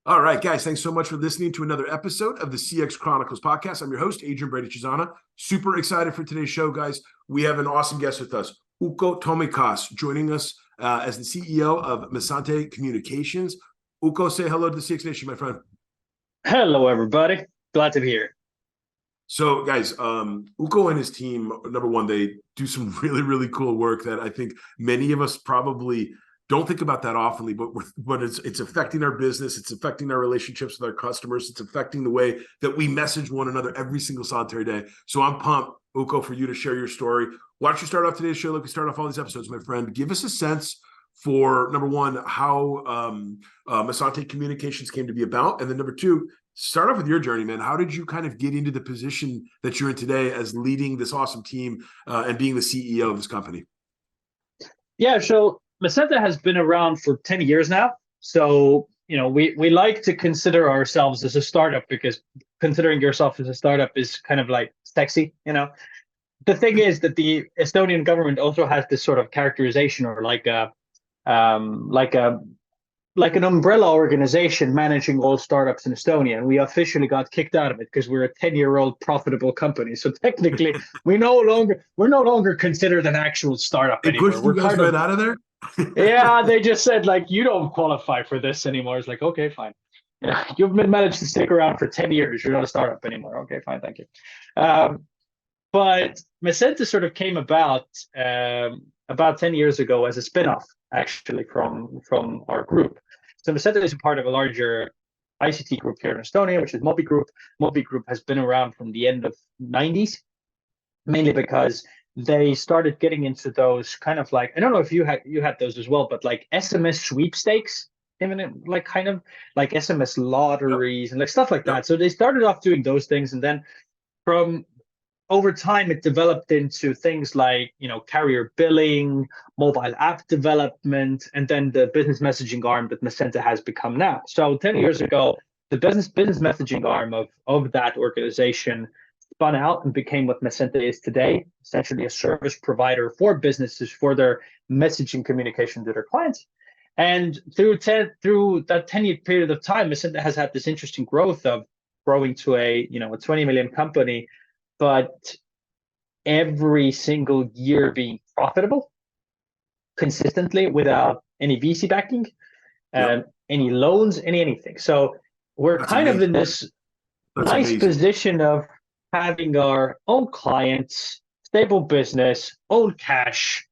All right, guys, thanks so much for listening to another episode of the CX Chronicles podcast. I'm your host, Adrian Brady-Cesana. Super excited for today's show, guys. We have an awesome guest with us, Uku Tomikas, joining us as the CEO of Messente Communications. Uku, say hello to the CX Nation, my friend. Hello, everybody. Glad to be here. So, guys, Uku and his team, number one, they do some really, really cool work that I think many of us probably don't think about that oftenly, but it's affecting our business, it's affecting our relationships with our customers, it's affecting the way that we message one another every single solitary day. So I'm pumped, Uku, for you to share your story. Why don't you start off today's show like we start off all these episodes, my friend? Give us a sense for, number one, how Messente Communications came to be about, and then number two, start off with your journey, man. How did you kind of get into the position that you're in today as leading this awesome team and being the CEO of this company? Yeah, so Messente has been around for 10 years now. So, we like to consider ourselves as a startup because considering yourself as a startup is kind of like sexy, The thing is that the Estonian government also has this sort of characterization or like an umbrella organization managing all startups in Estonia, and we officially got kicked out of it because we're a 10-year-old profitable company. So technically, we're no longer considered an actual startup They anymore. pushed you guys right out of there? Yeah, they just said like you don't qualify for this anymore. It's like, okay, fine. Yeah, you've managed to stick around for 10 years. You're not a startup anymore. Okay, fine, thank you. But Messente sort of came about 10 years ago as a spinoff, actually, from our group. So Messente is a part of a larger ICT group here in Estonia, which is Mobi Group. Mobi Group has been around from the end of 90s, mainly because they started getting into those kind of like, I don't know if you had those as well, but like SMS sweepstakes, even like kind of like SMS lotteries and like stuff like that. So they started off doing those things, and then from over time it developed into things like carrier billing, mobile app development, and then the business messaging arm that Messente has become now. So 10 years ago, the business messaging arm of that organization spun out and became what Messente is today, essentially a service provider for businesses for their messaging communication to their clients. And through that 10-year period of time, Messente has had this interesting growth of growing to a 20 million company, but every single year being profitable consistently without any VC backing, any loans, anything. So we're That's kind amazing. Of in this That's nice amazing. Position of having our own clients, stable business, own cash,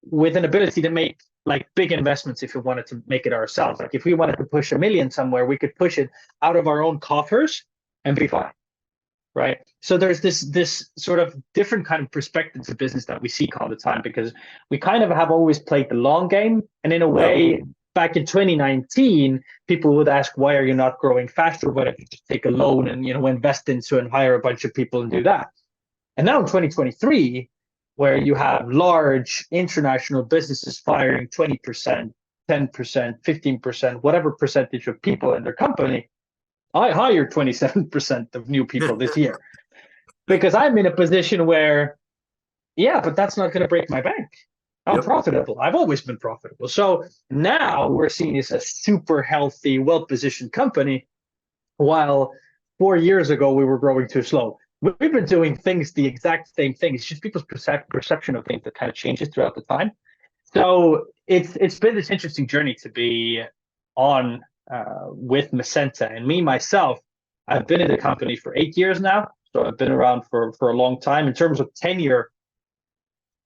with an ability to make like big investments if we wanted to make it ourselves. Like if we wanted to push 1 million somewhere, we could push it out of our own coffers and be fine. Right. So there's this sort of different kind of perspective to business that we seek all the time, because we kind of have always played the long game. And in a way, back in 2019, people would ask, why are you not growing faster? Why don't you just take a loan and, invest into and hire a bunch of people and do that? And now in 2023, where you have large international businesses firing 20%, 10%, 15%, whatever percentage of people in their company, I hired 27% of new people this year because I'm in a position where, but that's not going to break my bank. I'm profitable. I've always been profitable. So now we're seen as a super healthy, well-positioned company, while 4 years ago we were growing too slow. We've been doing things, the exact same thing. It's just people's perception of things that kind of changes throughout the time. So it's been this interesting journey to be on with Messente. And me, myself, I've been in the company for 8 years now. So I've been around for a long time. In terms of tenure,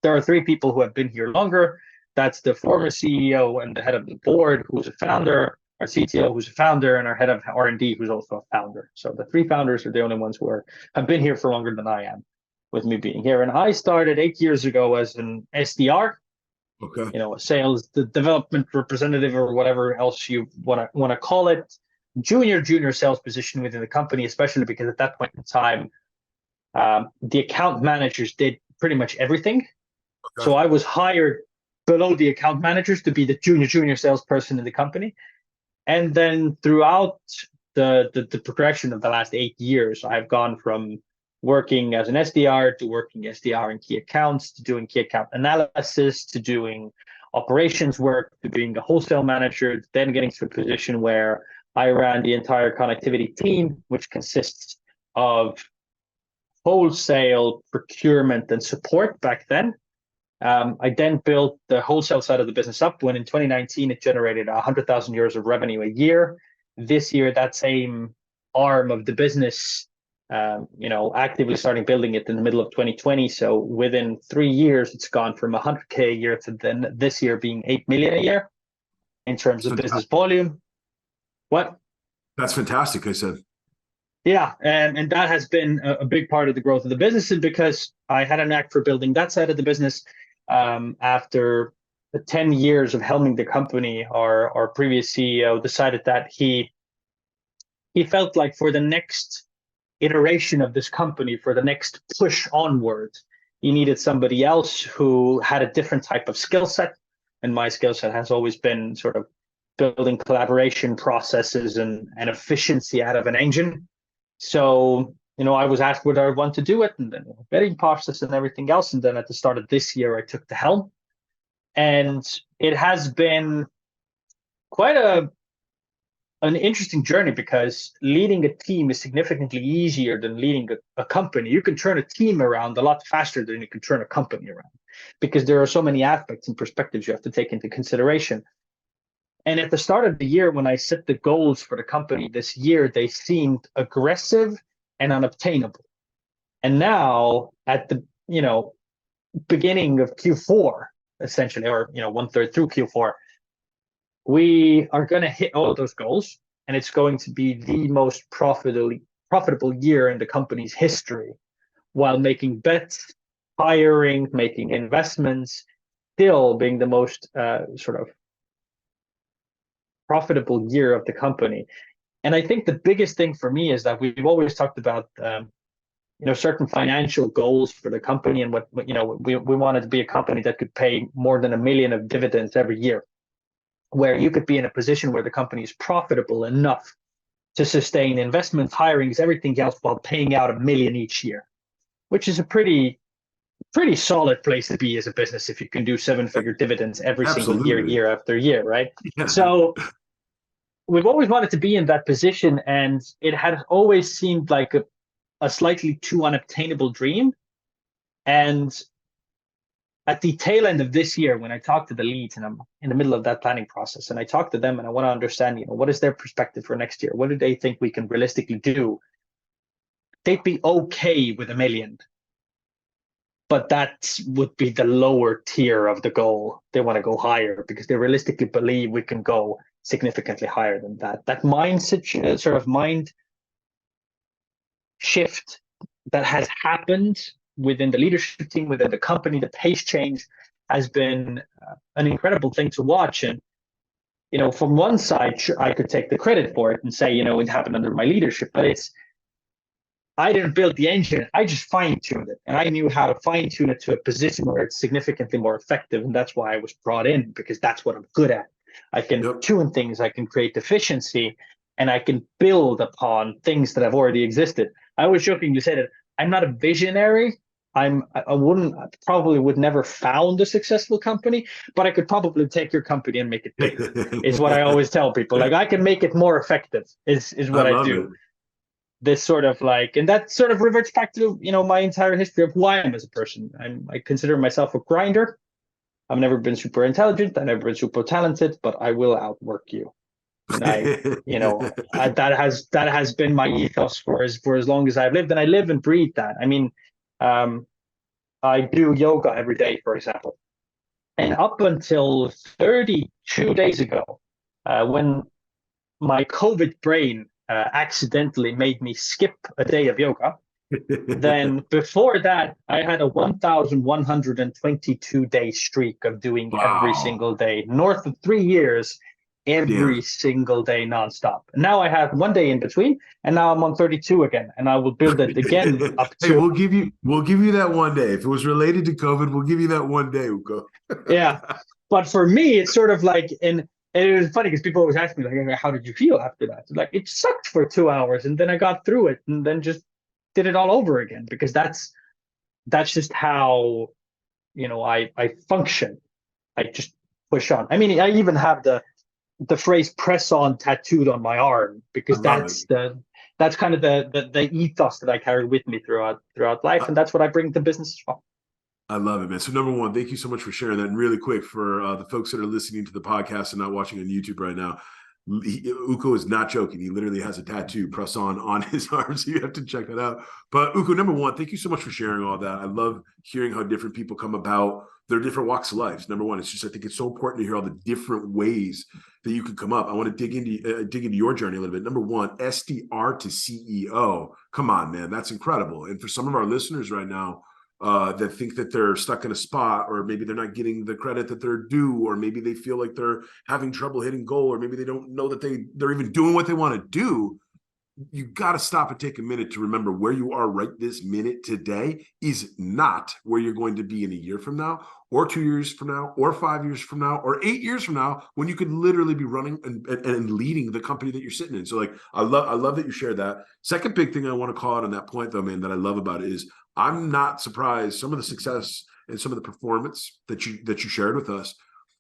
there are 3 people who have been here longer. That's the former CEO and the head of the board, who's a founder, our CTO, who's a founder, and our head of R&D, who's also a founder. So the 3 founders are the only ones who have been here for longer than I am, with me being here. And I started 8 years ago as an SDR. Okay. A sales, the development representative, or whatever else you want to call it, junior sales position within the company, especially because at that point in time, the account managers did pretty much everything. Okay. So I was hired below the account managers to be the junior salesperson in the company. And then throughout the progression of the last 8 years, I've gone from working as an SDR to working SDR in key accounts, to doing key account analysis, to doing operations work, to being a wholesale manager, then getting to a position where I ran the entire connectivity team, which consists of wholesale, procurement, and support back then. I then built the wholesale side of the business up when in 2019 it generated 100,000 euros of revenue a year. This year, that same arm of the business, actively starting building it in the middle of 2020. So within 3 years, it's gone from 100K a year to then this year being 8 million a year in terms of business volume. What? That's fantastic, I said. Yeah, and that has been a big part of the growth of the business, and because I had a knack for building that side of the business, after the 10 years of helming the company, our previous CEO decided that he felt like for the next iteration of this company, for the next push onward, he needed somebody else who had a different type of skill set. And my skill set has always been sort of building collaboration processes and efficiency out of an engine. So, I was asked would I want to do it, and then vetting process and everything else. And then at the start of this year, I took the helm. And it has been quite an interesting journey, because leading a team is significantly easier than leading a company. You can turn a team around a lot faster than you can turn a company around, because there are so many aspects and perspectives you have to take into consideration. And at the start of the year, when I set the goals for the company this year, they seemed aggressive and unobtainable. And now at the, beginning of Q4, essentially, or, 1/3 through Q4, we are going to hit all of those goals. And it's going to be the most profitable year in the company's history, while making bets, hiring, making investments, still being the most sort of profitable year of the company. And I think the biggest thing for me is that we've always talked about certain financial goals for the company, and what we wanted to be a company that could pay more than 1 million of dividends every year, where you could be in a position where the company is profitable enough to sustain investments, hirings, everything else, while paying out 1 million each year, which is a pretty solid place to be as a business if you can do 7-figure dividends every single year after year, right? Yeah. So we've always wanted to be in that position, and it had always seemed like a slightly too unobtainable dream. And at the tail end of this year, when I talked to the leads, and I'm in the middle of that planning process, and I talk to them and I want to understand, what is their perspective for next year? What do they think we can realistically do? They'd be okay with 1 million, but that would be the lower tier of the goal. They want to go higher because they realistically believe we can go significantly higher than that. That mindset, sort of mind shift that has happened within the leadership team, within the company, the pace change has been an incredible thing to watch. And, from one side, I could take the credit for it and say, it happened under my leadership, but I didn't build the engine. I just fine-tuned it, and I knew how to fine-tune it to a position where it's significantly more effective. And that's why I was brought in, because that's what I'm good at. I can tune things, I can create efficiency, and I can build upon things that have already existed. I always jokingly say that I'm not a visionary. I probably would never found a successful company, but I could probably take your company and make it bigger, is what I always tell people. Like, I can make it more effective is what I do. It. This sort of and that sort of reverts back to, my entire history of who I am as a person. I consider myself a grinder. I've never been super intelligent. I've never been super talented, but I will outwork you. And that has been my ethos for as long as I've lived, and I live and breathe that. I mean, I do yoga every day, for example, and up until 32 days ago, when my COVID brain accidentally made me skip a day of yoga. Then before that, I had a 1,122-day streak of doing every single day, north of 3 years, every single day, nonstop. And now I have 1 day in between, and now I'm on 32 again, and I will build it again up to. Hey, we'll give you that 1 day. If it was related to COVID, we'll give you that 1 day, Uko. Yeah, but for me, it's sort of like And it was funny because people always ask me, like, how did you feel after that? Like, it sucked for 2 hours, and then I got through it, and then just did it all over again, because that's just how, I function. I just push on. I mean, I even have the the phrase "press on" tattooed on my arm, I because love it. that's kind of the ethos that I carry with me throughout life, and that's what I bring to business as well. I love it, man. So number one, thank you so much for sharing that. And really quick for the folks that are listening to the podcast and not watching on YouTube right now, Uku is not joking. He literally has a tattoo press on his arm, so you have to check that out. But Uku, number one, thank you so much for sharing all that. I love hearing how different people come about their different walks of life. Number one, it's just I think it's so important to hear all the different ways that you can come up. I want to dig into your journey a little bit. Number one, SDR to CEO. Come on, man, that's incredible. And for some of our listeners right now, that think that they're stuck in a spot, or maybe they're not getting the credit that they're due, or maybe they feel like they're having trouble hitting goal, or maybe they don't know that they're even doing what they want to do. You got to stop and take a minute to remember where you are right this minute today is not where you're going to be in a year from now, or 2 years from now, or 5 years from now, or 8 years from now, when you could literally be running and leading the company that you're sitting in. So like, I love that you shared that. Second big thing I want to call out on that point though, man, that I love about it is I'm not surprised some of the success and some of the performance that you shared with us.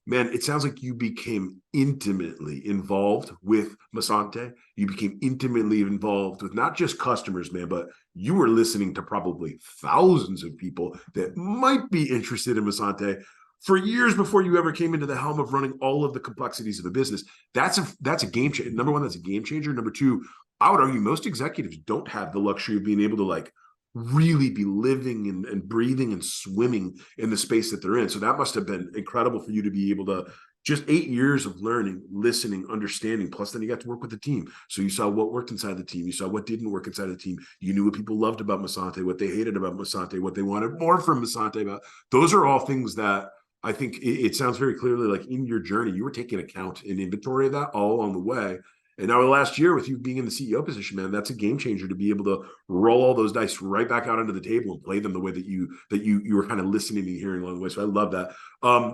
Man, it sounds like you became intimately involved with Messente. You became intimately involved with not just customers, man, but you were listening to probably thousands of people that might be interested in Messente for years before you ever came into the helm of running all of the complexities of a business. That's a game changer. Number one, that's a game changer. Number two, I would argue most executives don't have the luxury of being able to like really be living and breathing and swimming in the space that they're in. So that must have been incredible for you to be able to just 8 years of learning, listening, understanding. Plus, then you got to work with the team. So you saw what worked inside the team. You saw what didn't work inside the team. You knew what people loved about Messente, what they hated about Messente, what they wanted more from Messente about. Those are all things that I think it sounds very clearly like in your journey, you were taking account and inventory of that all along the way. And now the last year with you being in the CEO position, man, that's a game changer to be able to roll all those dice right back out onto the table and play them the way that you were kind of listening and hearing along the way. So I love that.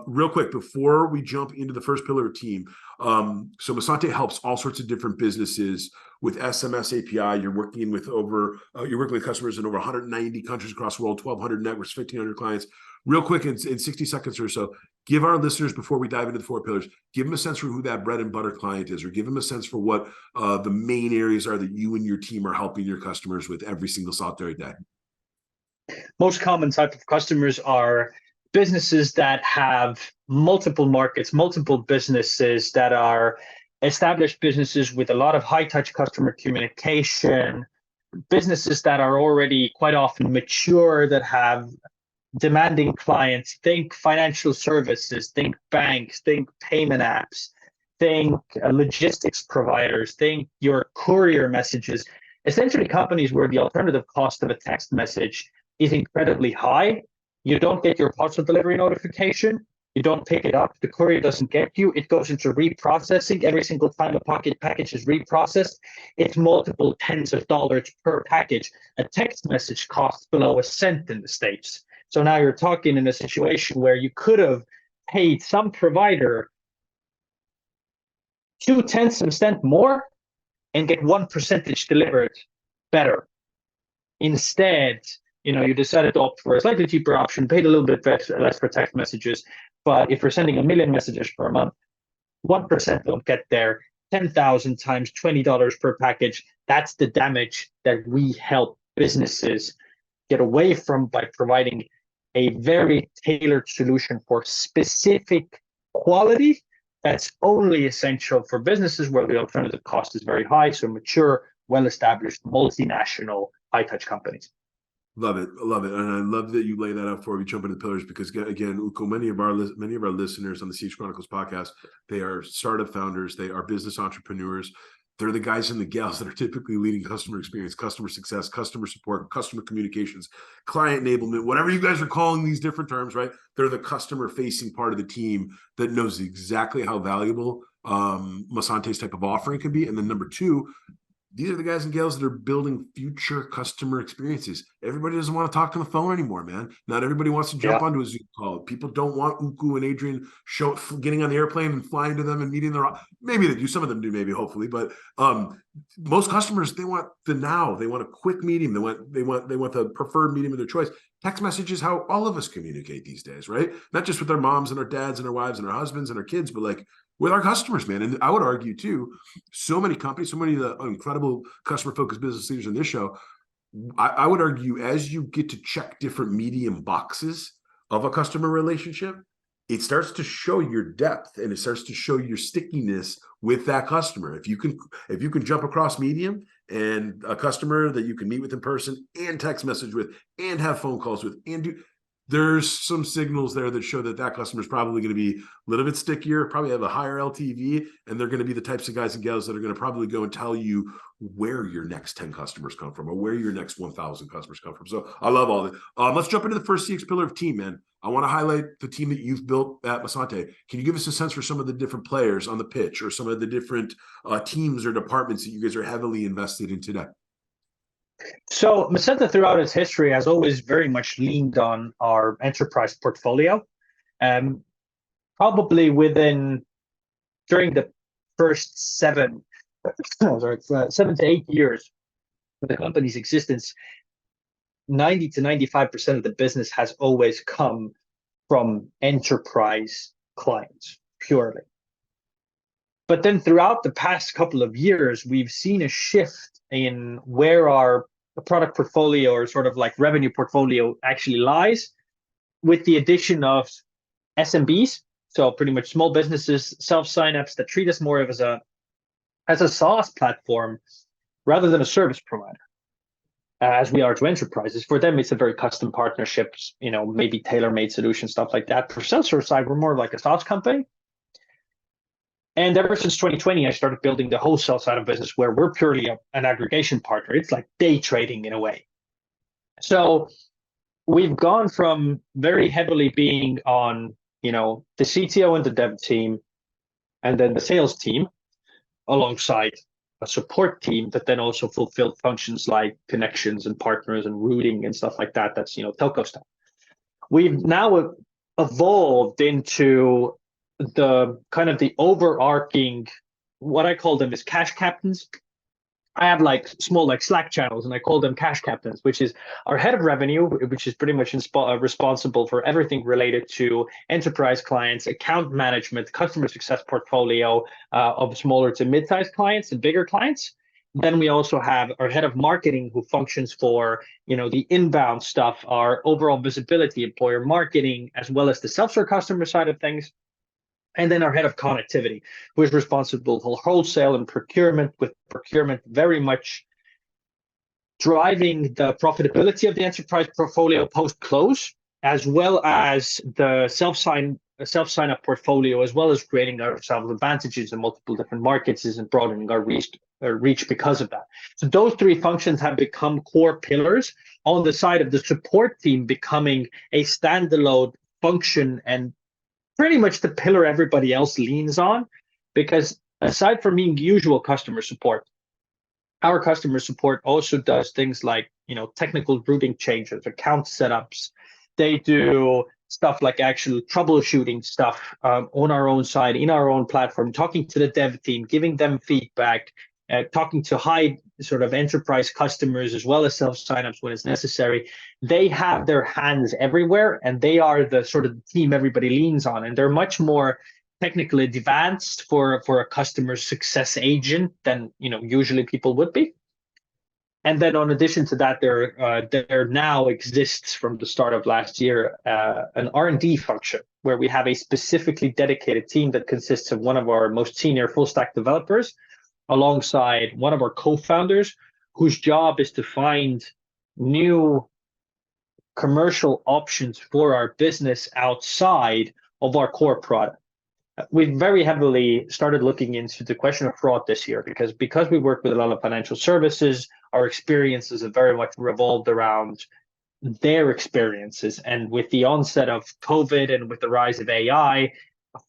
Real quick, before we jump into the first pillar of team, so Messente helps all sorts of different businesses with SMS API. You're working with customers in over 190 countries across the world, 1,200 networks, 1,500 clients. Real quick, in 60 seconds or so, give our listeners, before we dive into the 4 pillars, give them a sense for who that bread and butter client is, or give them a sense for what the main areas are that you and your team are helping your customers with every single solitary day. Most common type of customers are businesses that have multiple markets, multiple businesses that are established businesses with a lot of high-touch customer communication, businesses that are already quite often mature, that have demanding clients. Think financial services, think banks, think payment apps, think logistics providers, think your courier messages. Essentially companies where the alternative cost of a text message is incredibly high. You don't get your parcel delivery notification. You don't pick it up. The courier doesn't get you. It goes into reprocessing. Every single time a package is reprocessed, it's multiple tens of dollars per package. A text message costs below a cent in the States. So now you're talking in a situation where you could have paid some provider 0.2 of a cent more and get 1% delivered better. Instead, you decided to opt for a slightly cheaper option, paid a little bit less for text messages. But if you're sending 1 million messages per month, 1% don't get there. 10,000 times $20 per package. That's the damage that we help businesses get away from by providing a very tailored solution for specific quality that's only essential for businesses where the alternative cost is very high. So mature, well-established, multinational, high-touch companies. Love it, love it, and I love that you lay that out before we jump into the pillars, because again, Uku, many of our listeners on the CX Chronicles podcast, they are startup founders, they are business entrepreneurs. They're the guys and the gals that are typically leading customer experience, customer success, customer support, customer communications, client enablement, whatever you guys are calling these different terms, right? They're the customer-facing part of the team that knows exactly how valuable Messente's type of offering can be. And then number two, these are the guys and gals that are building future customer experiences. Everybody doesn't want to talk to the phone anymore, man. Not everybody wants to jump onto a Zoom call. People don't want Uku and Adrian getting on the airplane and flying to them and meeting their. Maybe they do. Some of them do, maybe, hopefully. But most customers, they want the now. They want a quick meeting. They want the preferred medium of their choice. Text message is how all of us communicate these days, right? Not just with our moms and our dads and our wives and our husbands and our kids, but like with our customers, man. And I would argue too, so many companies, so many of the incredible customer-focused business leaders in this show, I would argue as you get to check different medium boxes of a customer relationship, it starts to show your depth and it starts to show your stickiness with that customer. If you can jump across medium and a customer that you can meet with in person and text message with and have phone calls with and do, there's some signals there that show that that customer is probably going to be a little bit stickier, probably have a higher LTV, and they're going to be the types of guys and gals that are going to probably go and tell you where your next 10 customers come from or where your next 1,000 customers come from. So I love all that. Let's jump into the first CX pillar of team, man. I want to highlight the team that you've built at Messente. Can you give us a sense for some of the different players on the pitch or some of the different teams or departments that you guys are heavily invested in today? So Messente throughout its history has always very much leaned on our enterprise portfolio. Probably during the first 7 to 8 years of the company's existence, 90 to 95% of the business has always come from enterprise clients purely. But then throughout the past couple of years, we've seen a shift in where our product portfolio or sort of like revenue portfolio actually lies, with the addition of SMBs, so pretty much small businesses, self-signups that treat us more of as a SaaS platform rather than a service provider, as we are to enterprises. For them, it's a very custom partnerships, maybe tailor-made solution, stuff like that. For self-serve side, we're more like a SaaS company. And ever since 2020, I started building the wholesale side of business where we're purely an aggregation partner. It's like day trading in a way. So we've gone from very heavily being on, the CTO and the dev team, and then the sales team, alongside a support team that then also fulfilled functions like connections and partners and routing and stuff like that. That's, telco stuff. We've now evolved into the kind of the overarching, what I call them is cash captains. I have like small like Slack channels and I call them cash captains, which is our head of revenue, which is pretty much responsible for everything related to enterprise clients, account management, customer success portfolio of smaller to mid-sized clients and bigger clients. Then we also have our head of marketing who functions for, the inbound stuff, our overall visibility, employer marketing, as well as the self-serve customer side of things. And then our head of connectivity, who is responsible for wholesale and procurement, with procurement very much driving the profitability of the enterprise portfolio post-close, as well as the self-sign-up portfolio, as well as creating ourselves advantages in multiple different markets and broadening our reach because of that. So those three functions have become core pillars, on the side of the support team becoming a standalone function and pretty much the pillar everybody else leans on, because aside from being usual customer support, our customer support also does things like, technical routing changes, account setups. They do stuff like actual troubleshooting stuff on our own side, in our own platform, talking to the dev team, giving them feedback, talking to high sort of enterprise customers as well as self-signups when it's necessary. They have their hands everywhere, and they are the sort of team everybody leans on. And they're much more technically advanced for a customer success agent than usually people would be. And then, in addition to that, there now exists from the start of last year an R&D function where we have a specifically dedicated team that consists of one of our most senior full stack developers, alongside one of our co-founders, whose job is to find new commercial options for our business outside of our core product. We've very heavily started looking into the question of fraud this year because we work with a lot of financial services. Our experiences have very much revolved around their experiences. And with the onset of COVID and with the rise of AI,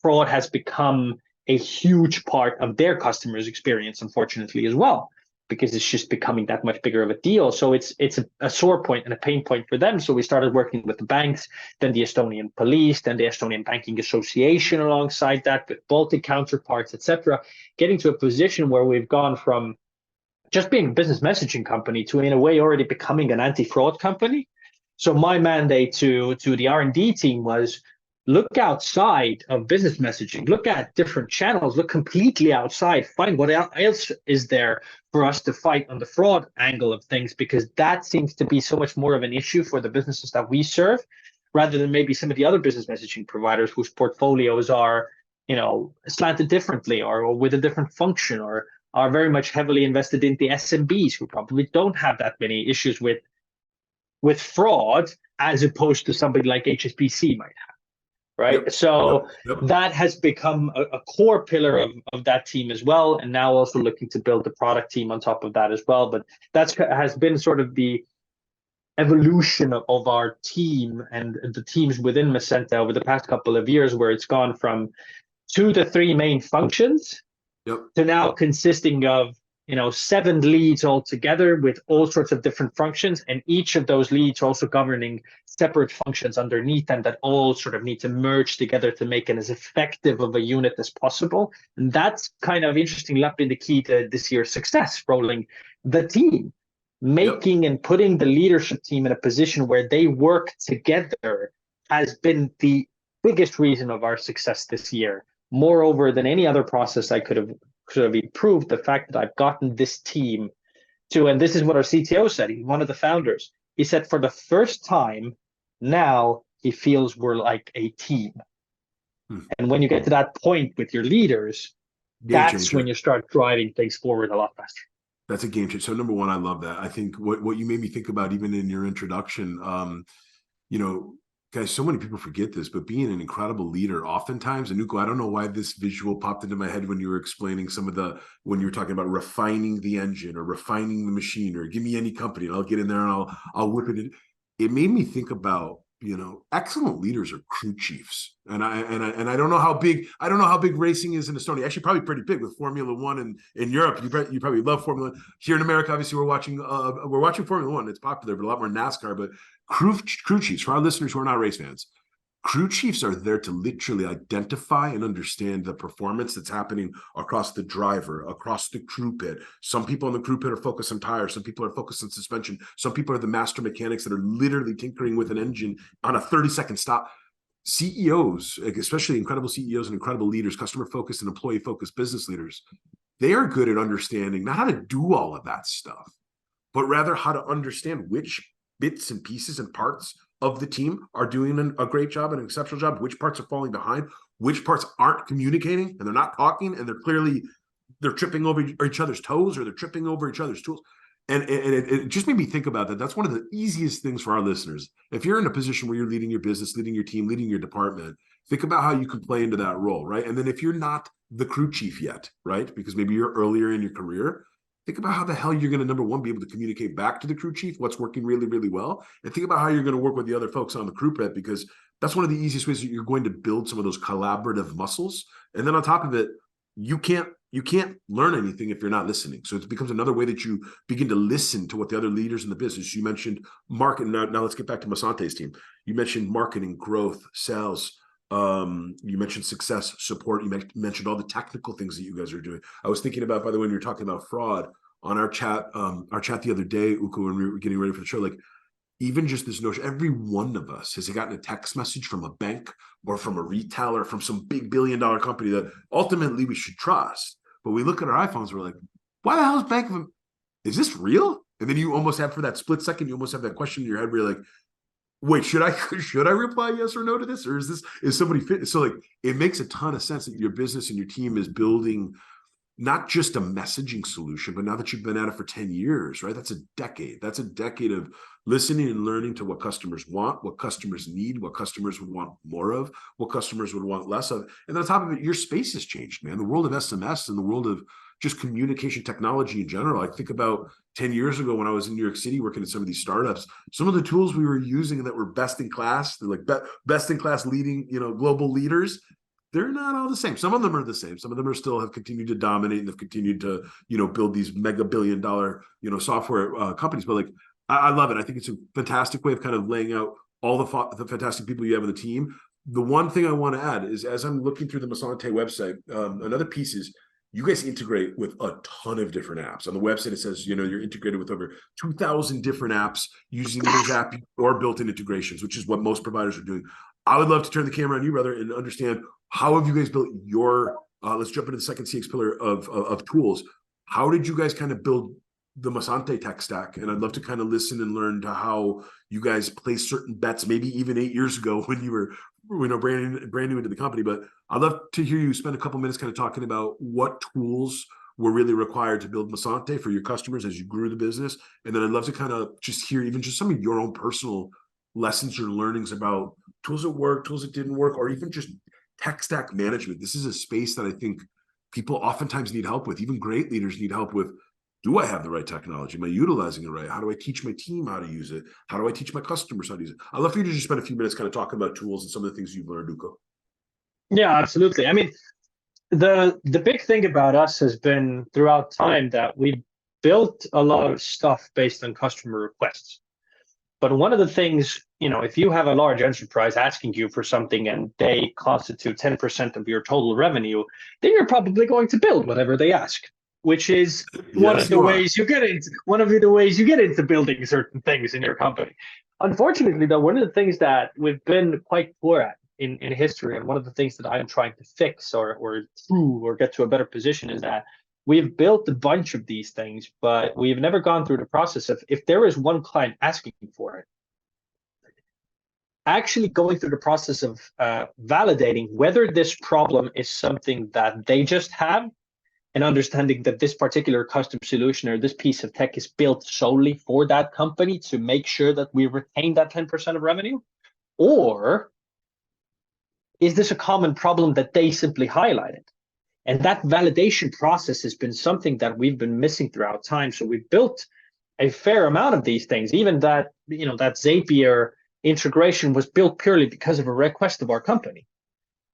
fraud has become a huge part of their customers' experience, unfortunately, as well, because it's just becoming that much bigger of a deal. So it's a sore point and a pain point for them. So we started working with the banks, then the Estonian police, then the Estonian Banking Association alongside that, with Baltic counterparts, etc., getting to a position where we've gone from just being a business messaging company to, in a way, already becoming an anti-fraud company. So my mandate to the R&D team was, look outside of business messaging, look at different channels, look completely outside, find what else is there for us to fight on the fraud angle of things, because that seems to be so much more of an issue for the businesses that we serve, rather than maybe some of the other business messaging providers whose portfolios are, slanted differently, or with a different function, or are very much heavily invested in the SMBs who probably don't have that many issues with fraud, as opposed to somebody like HSBC might have. Right. Yep. So Yep. that has become a core pillar of that team as well. And now also looking to build the product team on top of that as well. But that's has been sort of the evolution of our team and the teams within Messente over the past couple of years, where it's gone from 2 to 3 main functions to now consisting of 7 leads altogether, with all sorts of different functions, and each of those leads also governing separate functions underneath them that all sort of need to merge together to make it as effective of a unit as possible. And that's kind of interesting, been the key to this year's success, rolling the team, making and putting the leadership team in a position where they work together has been the biggest reason of our success this year. Moreover than any other process I could have improved, the fact that I've gotten this team to, and this is what our CTO said, he's one of the founders. He said, for the first time now, he feels we're like a team. And when you get to that point with your leaders, that's when you start driving things forward a lot faster. That's a game changer. So number one, I love that. I think what you made me think about, even in your introduction, guys, so many people forget this, but being an incredible leader, oftentimes, and Uku, I don't know why this visual popped into my head when you were explaining when you were talking about refining the engine or refining the machine, or give me any company and I'll get in there and I'll whip it. It made me think about, excellent leaders are crew chiefs. And I don't know how big racing is in Estonia. Actually, probably pretty big with Formula One in Europe. You probably love Formula One. Here in America, obviously, we're watching Formula One. It's popular, but a lot more NASCAR. But crew chiefs, for our listeners who are not race fans, crew chiefs are there to literally identify and understand the performance that's happening across the driver, across the crew pit. Some people in the crew pit are focused on tires. Some people are focused on suspension. Some people are the master mechanics that are literally tinkering with an engine on a 30-second stop. CEOs, especially incredible CEOs and incredible leaders, customer-focused and employee-focused business leaders, they are good at understanding not how to do all of that stuff, but rather how to understand which bits and pieces and parts of the team are doing a great job, an exceptional job, which parts are falling behind, which parts aren't communicating and they're not talking, and they're tripping over each other's toes, or they're tripping over each other's tools. And it just made me think about that. That's one of the easiest things for our listeners. If you're in a position where you're leading your business, leading your team, leading your department, think about how you can play into that role, right? And then if you're not the crew chief yet, right, because maybe you're earlier in your career, think about how the hell you're going to, number one, be able to communicate back to the crew chief what's working really, really well. And think about how you're going to work with the other folks on the crew pit, because that's one of the easiest ways that you're going to build some of those collaborative muscles. And then on top of it, you can't learn anything if you're not listening. So it becomes another way that you begin to listen to what the other leaders in the business. You mentioned marketing. Now let's get back to Messente's team. You mentioned marketing, growth, sales. You mentioned success, support. You mentioned all the technical things that you guys are doing. I was thinking about, by the way, when you were talking about fraud on our chat the other day, Uku, when we were getting ready for the show, like, even just this notion, every one of us has gotten a text message from a bank or from a retailer, from some big $1 billion company that ultimately we should trust. But we look at our iPhones, we're like, why the hell is Bank of, is this real? And then you almost have, for that split second, you almost have that question in your head where you're like, wait, should I reply yes or no to this? Or is somebody fit? So like, it makes a ton of sense that your business and your team is building not just a messaging solution, but now that you've been at it for 10 years, right? That's a decade. That's a decade of listening and learning to what customers want, what customers need, what customers would want more of, what customers would want less of. And then on top of it, your space has changed, man. The world of SMS and the world of just communication technology in general. I think about 10 years ago when I was in New York City working at some of these startups, some of the tools we were using that were best in class, they're like best in class leading, global leaders, they're not all the same. Some of them are the same. Some of them are still have continued to dominate and have continued to, build these mega billion-dollar, software companies. But like, I love it. I think it's a fantastic way of kind of laying out all the fantastic people you have on the team. The one thing I want to add is, as I'm looking through the Messente website, another piece is you guys integrate with a ton of different apps. On the website, it says, you're integrated with over 2,000 different apps using those app or built-in integrations, which is what most providers are doing. I would love to turn the camera on you, brother, and understand how have you guys built your, let's jump into the second CX pillar of tools. How did you guys kind of build the Messente tech stack? And I'd love to kind of listen and learn to how you guys place certain bets, maybe even 8 years ago when you were, brand new into the company. But I'd love to hear you spend a couple minutes kind of talking about what tools were really required to build Messente for your customers as you grew the business. And then I'd love to kind of just hear even just some of your own personal lessons or learnings about tools that work, tools that didn't work, or even just tech stack management. This is a space that I think people oftentimes need help with. Even great leaders need help with. Do I have the right technology? Am I utilizing it right? How do I teach my team how to use it? How do I teach my customers how to use it? I'd love for you to just spend a few minutes kind of talking about tools and some of the things you've learned, Uko. Yeah, absolutely. I mean, the big thing about us has been throughout time that we built a lot of stuff based on customer requests. But one of the things, if you have a large enterprise asking you for something and they constitute 10% of your total revenue, then you're probably going to build whatever they ask, which is one of the ways you get into building certain things in your company. Unfortunately, though, one of the things that we've been quite poor at in history, and one of the things that I'm trying to fix or improve or get to a better position, is that we've built a bunch of these things, but we've never gone through the process of, if there is one client asking for it, actually going through the process of validating whether this problem is something that they just have, and understanding that this particular custom solution or this piece of tech is built solely for that company to make sure that we retain that 10% of revenue, or is this a common problem that they simply highlighted? And that validation process has been something that we've been missing throughout time. So we've built a fair amount of these things. Even that, that Zapier integration was built purely because of a request of our company.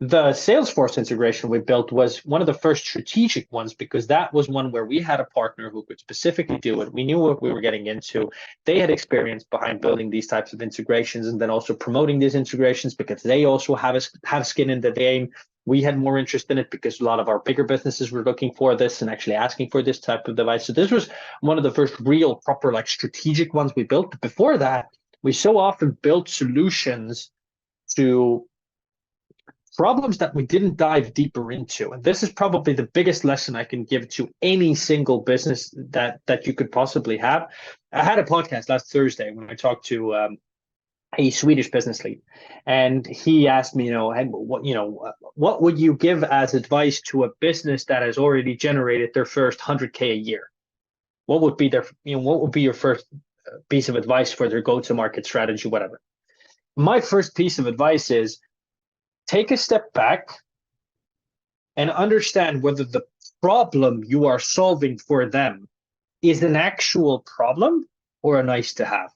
The Salesforce integration we built was one of the first strategic ones, because that was one where we had a partner who could specifically do it. We knew what we were getting into. They had experience behind building these types of integrations and then also promoting these integrations, because they also have skin in the game. We had more interest in it because a lot of our bigger businesses were looking for this and actually asking for this type of device. So this was one of the first real proper strategic ones we built. But before that, we so often built solutions to problems that we didn't dive deeper into. And this is probably the biggest lesson I can give to any single business that you could possibly have. I had a podcast last Thursday when I talked to a Swedish business lead, and he asked me, what would you give as advice to a business that has already generated their first 100K a year? What would be your first piece of advice for their go-to-market strategy, whatever? My first piece of advice is, take a step back and understand whether the problem you are solving for them is an actual problem or a nice to have.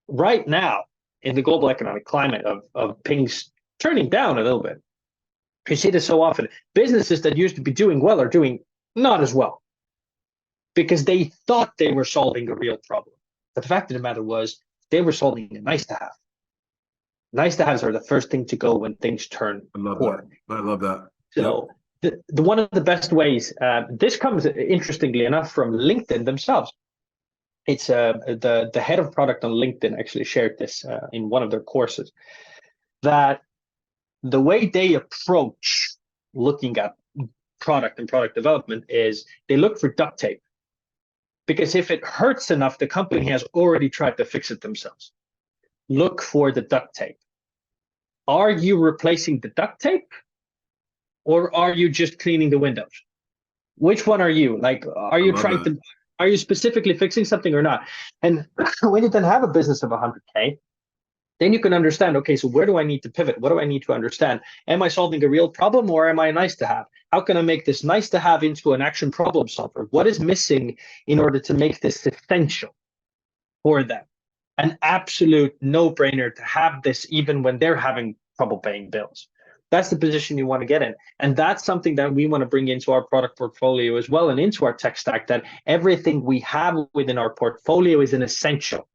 Right now, in the global economic climate of things turning down a little bit, you see this so often. Businesses that used to be doing well are doing not as well because they thought they were solving a real problem. But the fact of the matter was, they were solving a nice to have. Nice to haves are the first thing to go when things turn poor. I love that. So the one of the best ways, this comes interestingly enough from LinkedIn themselves. It's the head of product on LinkedIn actually shared this in one of their courses, that the way they approach looking at product and product development is they look for duct tape. Because if it hurts enough, the company has already tried to fix it themselves. Look for the duct tape. Are you replacing the duct tape, or are you just cleaning the windows? Which one are you? Are you specifically fixing something or not? And when you then have a business of 100K, then you can understand, okay, so where do I need to pivot? What do I need to understand? Am I solving a real problem, or am I nice to have? How can I make this nice to have into an action problem solver? What is missing in order to make this essential for them? An absolute no-brainer to have this even when they're having trouble paying bills. That's the position you want to get in. And that's something that we want to bring into our product portfolio as well, and into our tech stack, that everything we have within our portfolio is an essential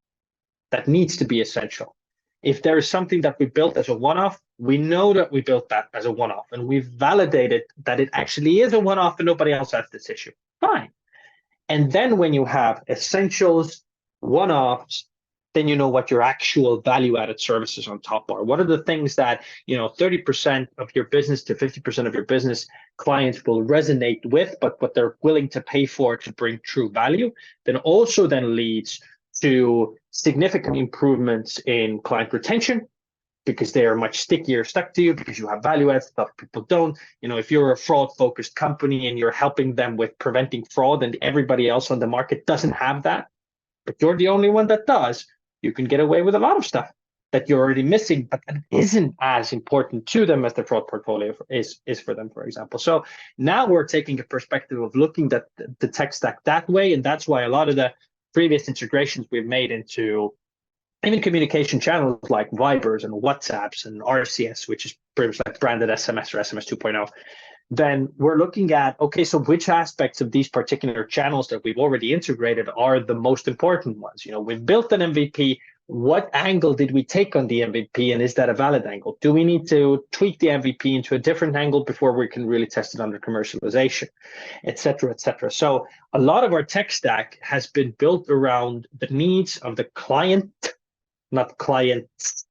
that needs to be essential. If there is something that we built as a one-off, we know that we built that as a one-off, and we've validated that it actually is a one-off and nobody else has this issue. Fine. And then when you have essentials, one-offs, then you know what your actual value-added services on top are. What are the things that 30% of your business to 50% of your business clients will resonate with, but what they're willing to pay for to bring true value, then also then leads to significant improvements in client retention, because they are much stickier stuck to you because you have value add stuff people don't. If you're a fraud focused company and you're helping them with preventing fraud and everybody else on the market doesn't have that, but you're the only one that does, you can get away with a lot of stuff that you're already missing, but that isn't as important to them as the fraud portfolio is for them, for example. So now we're taking a perspective of looking at the tech stack that way. And that's why a lot of the previous integrations we've made into even communication channels like Vibers and WhatsApps and RCS, which is pretty much like branded SMS or SMS 2.0, then we're looking at, okay, so which aspects of these particular channels that we've already integrated are the most important ones? We've built an MVP. What angle did we take on the MVP, and is that a valid angle? Do we need to tweak the MVP into a different angle before we can really test it under commercialization, et cetera, et cetera? So a lot of our tech stack has been built around the needs of the client, not clients,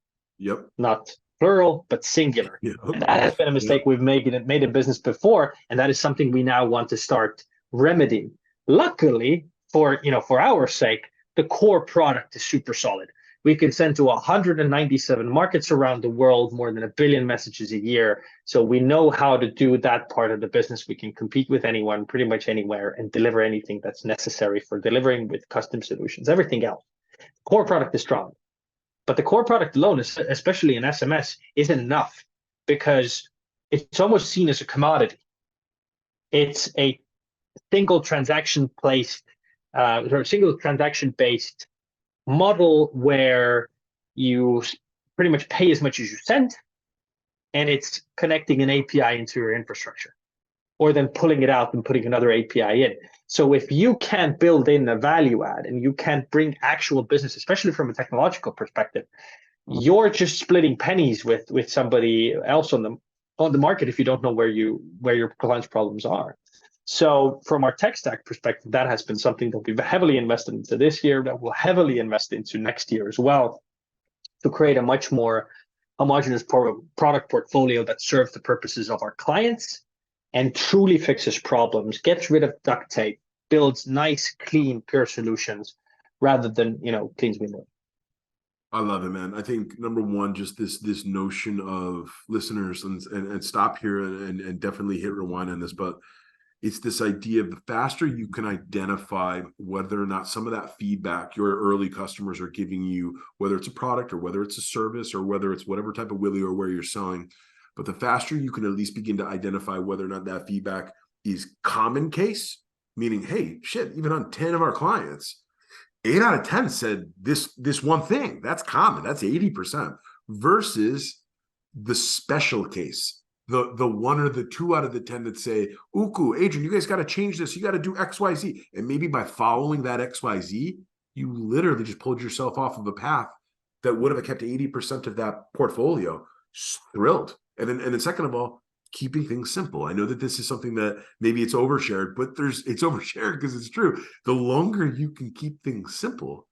not plural, but singular. Yep. And that has been a mistake we've made in business before, and that is something we now want to start remedying. Luckily, for our sake, the core product is super solid. We can send to 197 markets around the world, more than 1 billion messages a year. So we know how to do that part of the business. We can compete with anyone, pretty much anywhere, and deliver anything that's necessary for delivering with custom solutions. Everything else, core product is strong. But the core product alone, especially in SMS, isn't enough, because it's almost seen as a commodity. It's a single transaction based model where you pretty much pay as much as you send, and it's connecting an API into your infrastructure, or then pulling it out and putting another API in. So if you can't build in a value add and you can't bring actual business, especially from a technological perspective, you're just splitting pennies with somebody else on the market if you don't know where your client's problems are. So from our tech stack perspective, that has been something that we've heavily invested into this year, that we'll heavily invest into next year as well, to create a much more homogeneous product portfolio that serves the purposes of our clients and truly fixes problems, gets rid of duct tape, builds nice, clean, pure solutions rather than, cleans window. I love it, man. I think number one, just this notion of listeners, and stop here and definitely hit rewind on this, but it's this idea of the faster you can identify whether or not some of that feedback your early customers are giving you, whether it's a product or whether it's a service or whether it's whatever type of willy or where you're selling, but the faster you can at least begin to identify whether or not that feedback is common case, meaning, hey, shit, even on 10 of our clients, 8 out of 10 said this one thing. That's common. That's 80%, versus the special case. The 1 or the 2 out of the 10 that say, Uku, Adrian, you guys got to change this. You got to do XYZ. And maybe by following that XYZ, you literally just pulled yourself off of a path that would have kept 80% of that portfolio thrilled. And then second of all, keeping things simple. I know that this is something that maybe it's overshared, but it's overshared because it's true. The longer you can keep things simple,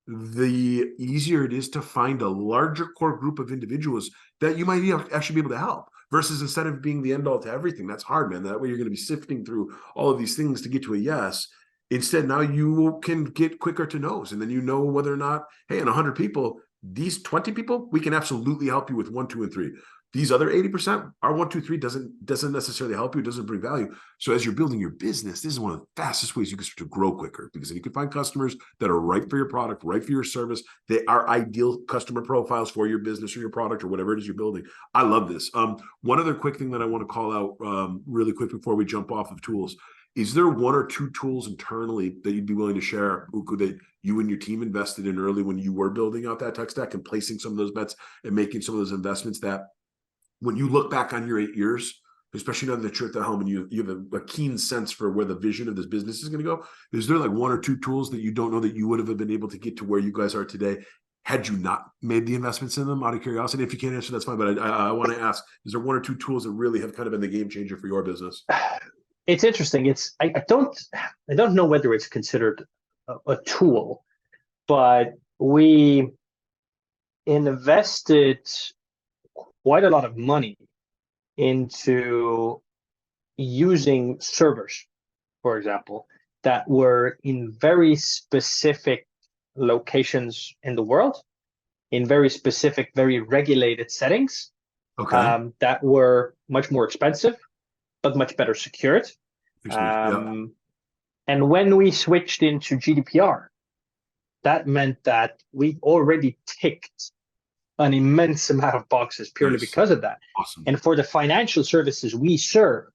the easier it is to find a larger core group of individuals that you might actually be able to help, versus instead of being the end all to everything. That's hard, man. That way you're going to be sifting through all of these things to get to a yes. Instead, now you can get quicker to no's, and then you know whether or not, hey, in 100 people, these 20 people, we can absolutely help you with 1, 2, and 3. These other 80%, our 1, 2, 3 doesn't necessarily help you, doesn't bring value. So as you're building your business, this is one of the fastest ways you can start to grow quicker, because if you can find customers that are right for your product, right for your service, they are ideal customer profiles for your business or your product or whatever it is you're building. I love this. One other quick thing that I want to call out really quick before we jump off of tools. Is there 1 or 2 tools internally that you'd be willing to share, Uku, that you and your team invested in early when you were building out that tech stack and placing some of those bets and making some of those investments, that when you look back on your 8 years, especially now that you're at the helm and you have a keen sense for where the vision of this business is going to go, is there like 1 or 2 tools that you don't know that you would have been able to get to where you guys are today had you not made the investments in them, out of curiosity? If you can't answer, that's fine. But I want to ask, is there 1 or 2 tools that really have kind of been the game changer for your business? It's interesting. I don't know whether it's considered a tool, but we invested quite a lot of money into using servers, for example, that were in very specific locations in the world, in very specific, very regulated settings, Okay. that were much more expensive, but much better secured. Yeah. And when we switched into GDPR, that meant that we already ticked an immense amount of boxes purely Nice. because of that. Awesome. And for the financial services we serve,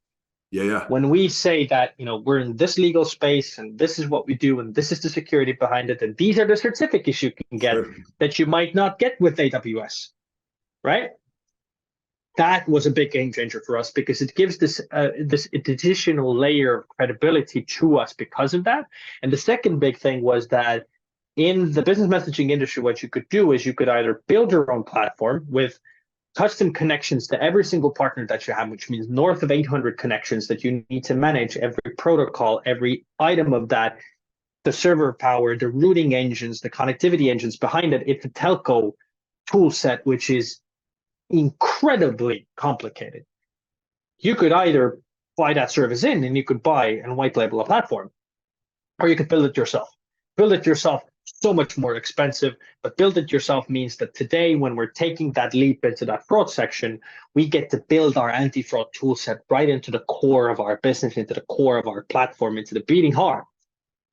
Yeah. when we say that, we're in this legal space and this is what we do and this is the security behind it and these are the certificates you can get Sure. that you might not get with AWS, right? That was a big game changer for us because it gives this additional layer of credibility to us because of that. And the second big thing was that in the business messaging industry, what you could do is you could either build your own platform with custom connections to every single partner that you have, which means north of 800 connections that you need to manage every protocol, every item of that, the server power, the routing engines, the connectivity engines behind it. It's a telco tool set, which is incredibly complicated. You could either buy that service in and you could buy and white label a platform, or you could build it yourself. Build it yourself, so much more expensive, but build it yourself means that today, when we're taking that leap into that fraud section, we get to build our anti-fraud tool set right into the core of our business, into the core of our platform, into the beating heart,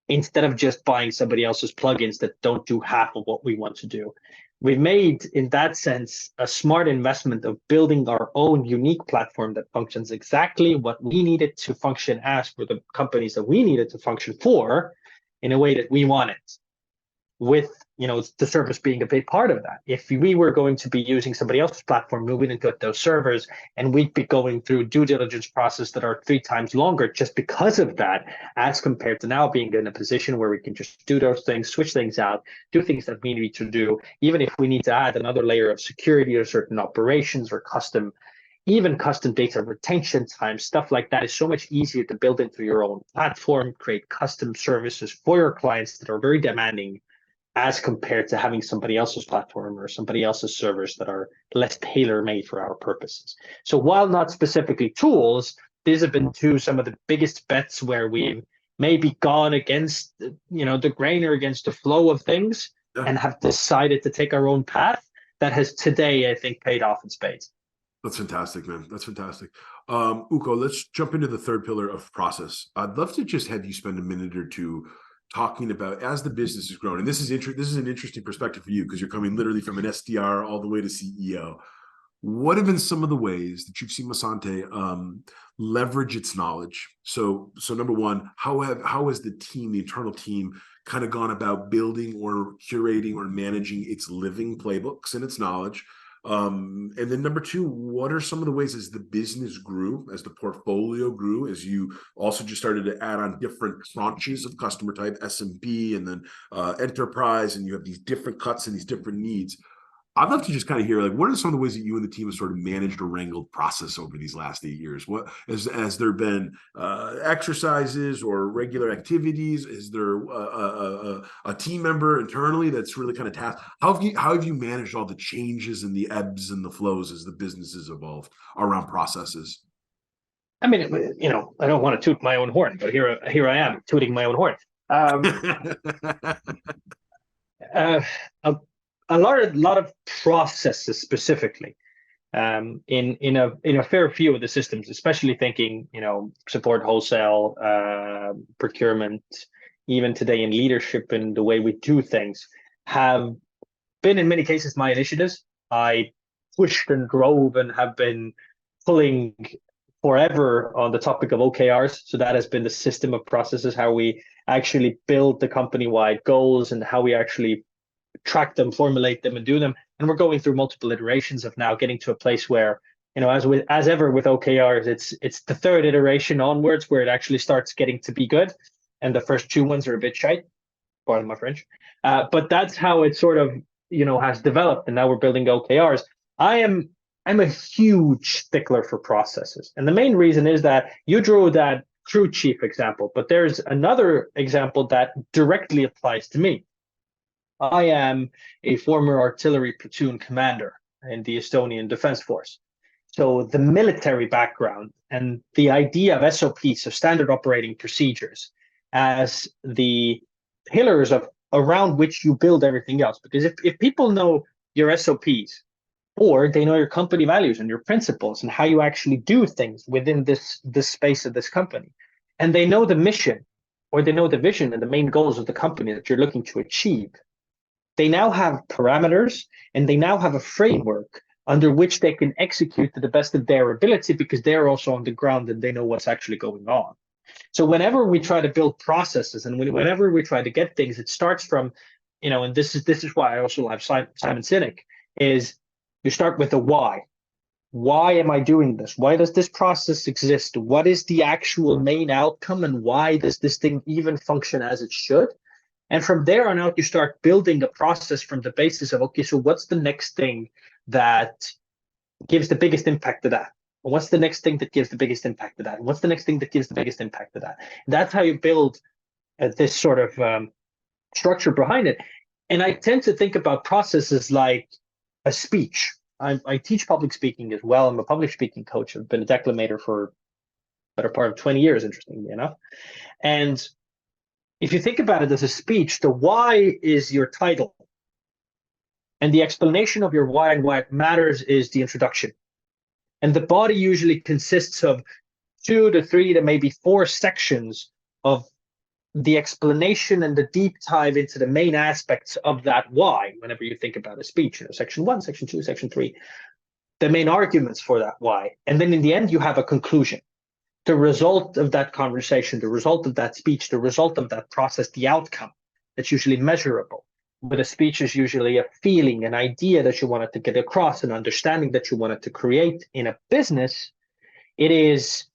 instead of just buying somebody else's plugins that don't do half of what we want to do. We've made, in that sense, a smart investment of building our own unique platform that functions exactly what we needed to function as for the companies that we needed to function for in a way that we want it, with the service being a big part of that. If we were going to be using somebody else's platform, moving into those servers, and we'd be going through due diligence process that are 3 times longer just because of that, as compared to now being in a position where we can just do those things, switch things out, do things that we need to do, even if we need to add another layer of security or certain operations or custom data retention time, stuff like that is so much easier to build into your own platform, create custom services for your clients that are very demanding, as compared to having somebody else's platform or somebody else's servers that are less tailor-made for our purposes. So while not specifically tools, these have been some of the biggest bets where we've maybe gone against, the grain or against the flow of things, and have decided to take our own path that has today, I think, paid off in spades. That's fantastic, man. That's fantastic. Uko, let's jump into the third pillar of process. I'd love to just have you spend a minute or two talking about, as the business has grown, and this is an interesting perspective for you because you're coming literally from an SDR all the way to CEO. What have been some of the ways that you've seen Messente leverage its knowledge? So number one, how has the internal team, kind of gone about building or curating or managing its living playbooks and its knowledge? And then number two, what are some of the ways as the business grew, as the portfolio grew, as you also just started to add on different tranches of customer type, SMB, and then enterprise, and you have these different cuts and these different needs? I'd love to just kind of hear, like, what are some of the ways that you and the team have sort of managed or wrangled process over these last 8 years? What has there been exercises or regular activities? Is there a team member internally that's really kind of tasked? How have you managed all the changes and the ebbs and the flows as the business has evolved around processes? I mean, I don't want to toot my own horn, but here I am tooting my own horn. A lot of processes specifically, in a fair few of the systems, especially thinking, support, wholesale, procurement, even today in leadership and the way we do things, have been in many cases my initiatives. I pushed and drove and have been pulling forever on the topic of OKRs. So that has been the system of processes, how we actually build the company-wide goals and how we actually track them, formulate them, and do them. And we're going through multiple iterations of now getting to a place where, as ever with OKRs, it's the third iteration onwards where it actually starts getting to be good, and the first 2 ones are a bit shite. Pardon my French. But that's how it sort of has developed, and now we're building OKRs. I'm a huge stickler for processes, and the main reason is that you drew that crew chief example, but there's another example that directly applies to me. I am a former artillery platoon commander in the Estonian Defense Force. So the military background and the idea of SOPs, so standard operating procedures, as the pillars of around which you build everything else. Because if people know your SOPs, or they know your company values and your principles and how you actually do things within this space of this company, and they know the mission or they know the vision and the main goals of the company that you're looking to achieve, they now have parameters and they now have a framework under which they can execute to the best of their ability because they're also on the ground and they know what's actually going on. So whenever we try to build processes and whenever we try to get things, it starts from, and this is why I also love Simon Sinek, is you start with the why. Why am I doing this? Why does this process exist? What is the actual main outcome and why does this thing even function as it should? And from there on out, you start building a process from the basis of, okay, so what's the next thing that gives the biggest impact to that? And what's the next thing that gives the biggest impact to that? And what's the next thing that gives the biggest impact to that? That's how you build this sort of structure behind it. And I tend to think about processes like a speech. I teach public speaking as well. I'm a public speaking coach. I've been a declamator for the better part of 20 years, interestingly enough. And if you think about it as a speech, the why is your title. And the explanation of your why and why it matters is the introduction. And the body usually consists of 2 to 3 to maybe 4 sections of the explanation and the deep dive into the main aspects of that why, whenever you think about a speech, section 1, section 2, section 3, the main arguments for that why. And then in the end, you have a conclusion. The result of that conversation, the result of that speech, the result of that process, the outcome that's usually measurable. But a speech is usually a feeling, an idea that you wanted to get across, an understanding that you wanted to create. In a business, it is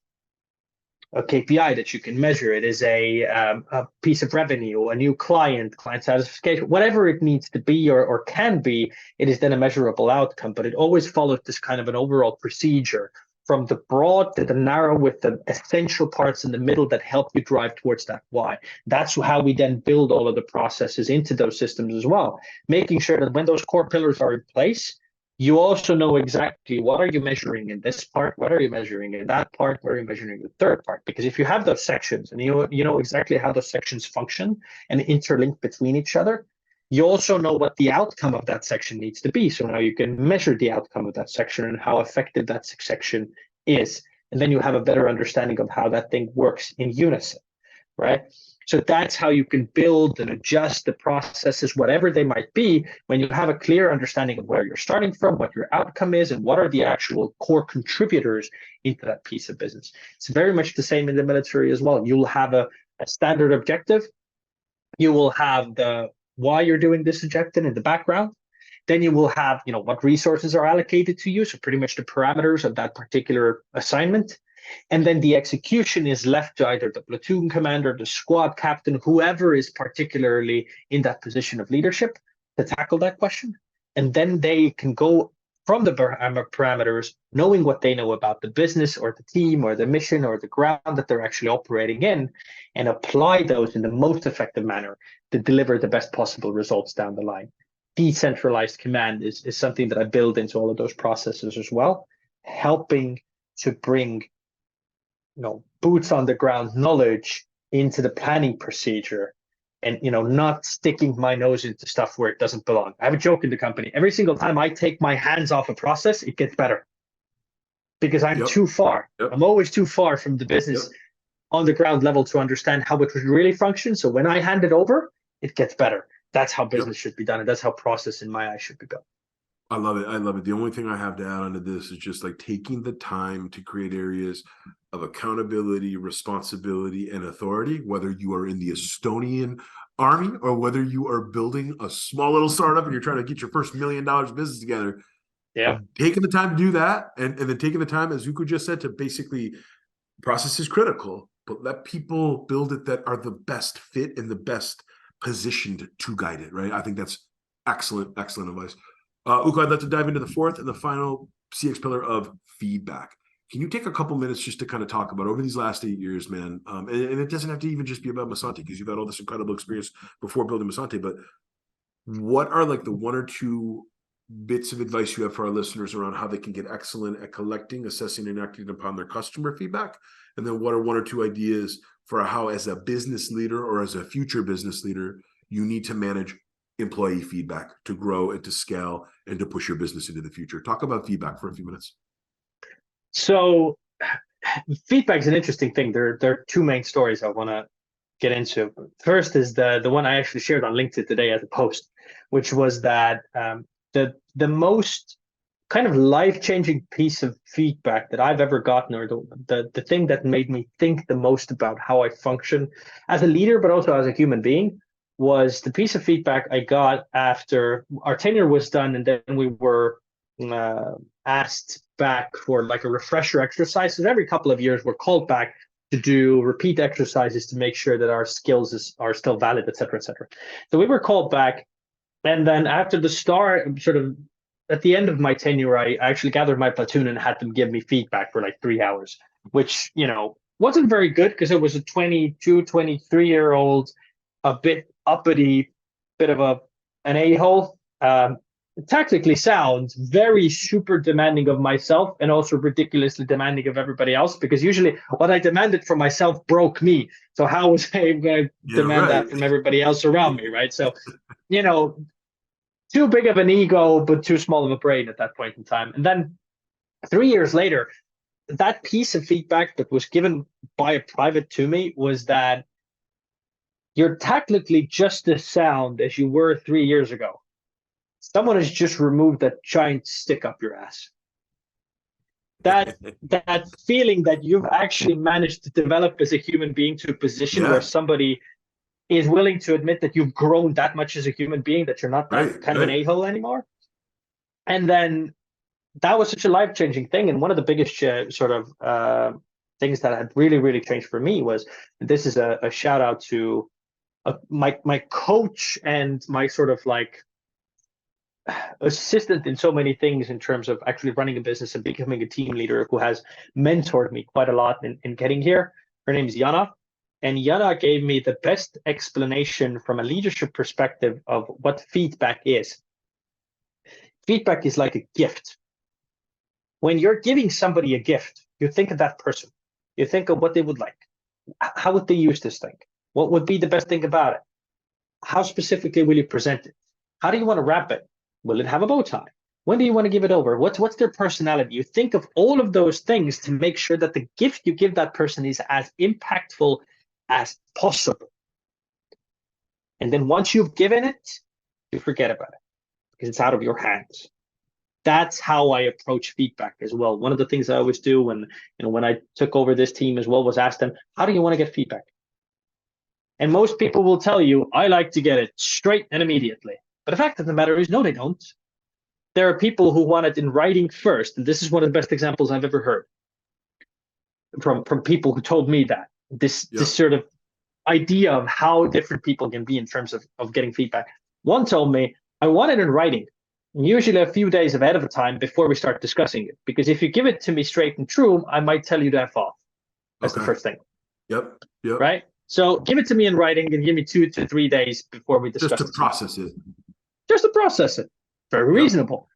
a KPI that you can measure. It is a piece of revenue, a new client satisfaction, whatever it needs to be or can be, it is then a measurable outcome. But it always follows this kind of an overall procedure from the broad to the narrow with the essential parts in the middle that help you drive towards that why. That's how we then build all of the processes into those systems as well, making sure that when those core pillars are in place, you also know exactly what are you measuring in this part, what are you measuring in that part, what are you measuring in the third part. Because if you have those sections and you know exactly how those sections function and interlink between each other, you also know what the outcome of that section needs to be. So now you can measure the outcome of that section and how effective that section is. And then you have a better understanding of how that thing works in unison, right? So that's how you can build and adjust the processes, whatever they might be, when you have a clear understanding of where you're starting from, what your outcome is, and what are the actual core contributors into that piece of business. It's very much the same in the military as well. You'll have a standard objective. You will have the why you're doing this objective in the background. Then you will have, what resources are allocated to you. So pretty much the parameters of that particular assignment. And then the execution is left to either the platoon commander, the squad captain, whoever is particularly in that position of leadership to tackle that question. And then they can go from the parameters, knowing what they know about the business or the team or the mission or the ground that they're actually operating in, and apply those in the most effective manner to deliver the best possible results down the line. Decentralized command is something that I build into all of those processes as well, helping to bring boots on the ground knowledge into the planning procedure and, not sticking my nose into stuff where it doesn't belong. I have a joke in the company. Every single time I take my hands off a process, it gets better because I'm too far. I'm always too far from the business on the ground level to understand how it would really function. So when I hand it over, it gets better. That's how business should be done. And that's how process in my eyes should be built. I love it. I love it. The only thing I have to add onto this is just like taking the time to create areas of accountability, responsibility, and authority, whether you are in the Estonian army or whether you are building a small little startup and you're trying to get your first $1 million business together. Yeah. Taking the time to do that and then taking the time, as Uku just said, to basically process is critical, but let people build it that are the best fit and the best positioned to guide it, right? I think that's excellent advice. Uku, I'd like to dive into the fourth and the final CX pillar of feedback. Can you take a couple minutes just to kind of talk about over these last 8 years, man? And it doesn't have to even just be about Messente because you've had all this incredible experience before building Messente, but what are like the one or two bits of advice you have for our listeners around how they can get excellent at collecting, assessing, and acting upon their customer feedback? And then what are one or two ideas for how, as a business leader or as a future business leader, you need to manage employee feedback to grow and to scale and to push your business into the future? Talk about feedback for a few minutes. So feedback is an interesting thing. There are two main stories I want to get into. First is the one I actually shared on LinkedIn today as a post, which was that the most kind of life-changing piece of feedback that I've ever gotten, or the thing that made me think the most about how I function as a leader, but also as a human being, was the piece of feedback I got after our tenure was done, and then we were asked back for like a refresher exercise. So every couple of years, we're called back to do repeat exercises to make sure that our skills are still valid, et cetera, et cetera. So we were called back, and then after the start, sort of at the end of my tenure, I actually gathered my platoon and had them give me feedback for like 3 hours, which, wasn't very good because it was a 22, 23-year-old, a bit uppity, bit of an a-hole. Tactically sound, very super demanding of myself and also ridiculously demanding of everybody else, because usually what I demanded from myself broke me. So how was I going to demand that from everybody else around me, right? So, too big of an ego, but too small of a brain at that point in time. And then 3 years later, that piece of feedback that was given by a private to me was that you're technically just as sound as you were 3 years ago. Someone has just removed that giant stick up your ass. That feeling that you've actually managed to develop as a human being to a position where somebody is willing to admit that you've grown that much as a human being, that you're not that kind of an a-hole anymore. And then that was such a life-changing thing. And one of the biggest things that had really, really changed for me was, and this is a shout out to my coach and my sort of like assistant in so many things in terms of actually running a business and becoming a team leader, who has mentored me quite a lot in getting here. Her name is Yana. And Yana gave me the best explanation from a leadership perspective of what feedback is. Feedback is like a gift. When you're giving somebody a gift, you think of that person. You think of what they would like. How would they use this thing? What would be the best thing about it? How specifically will you present it? How do you want to wrap it? Will it have a bow tie? When do you want to give it over? What's their personality? You think of all of those things to make sure that the gift you give that person is as impactful as possible. And then once you've given it, you forget about it because it's out of your hands. That's how I approach feedback as well. One of the things I always do when I took over this team as well was ask them, how do you want to get feedback? And most people will tell you, I like to get it straight and immediately. But the fact of the matter is, no, they don't. There are people who want it in writing first. And this is one of the best examples I've ever heard from people who told me that. This sort of idea of how different people can be in terms of getting feedback. One told me, I want it in writing, usually a few days ahead of time before we start discussing it. Because if you give it to me straight and true, I might tell you to F off. That's the first thing. Yep. Right? So give it to me in writing and give me 2 to 3 days before we discuss it. Just to process it. Just to process it. Very reasonable.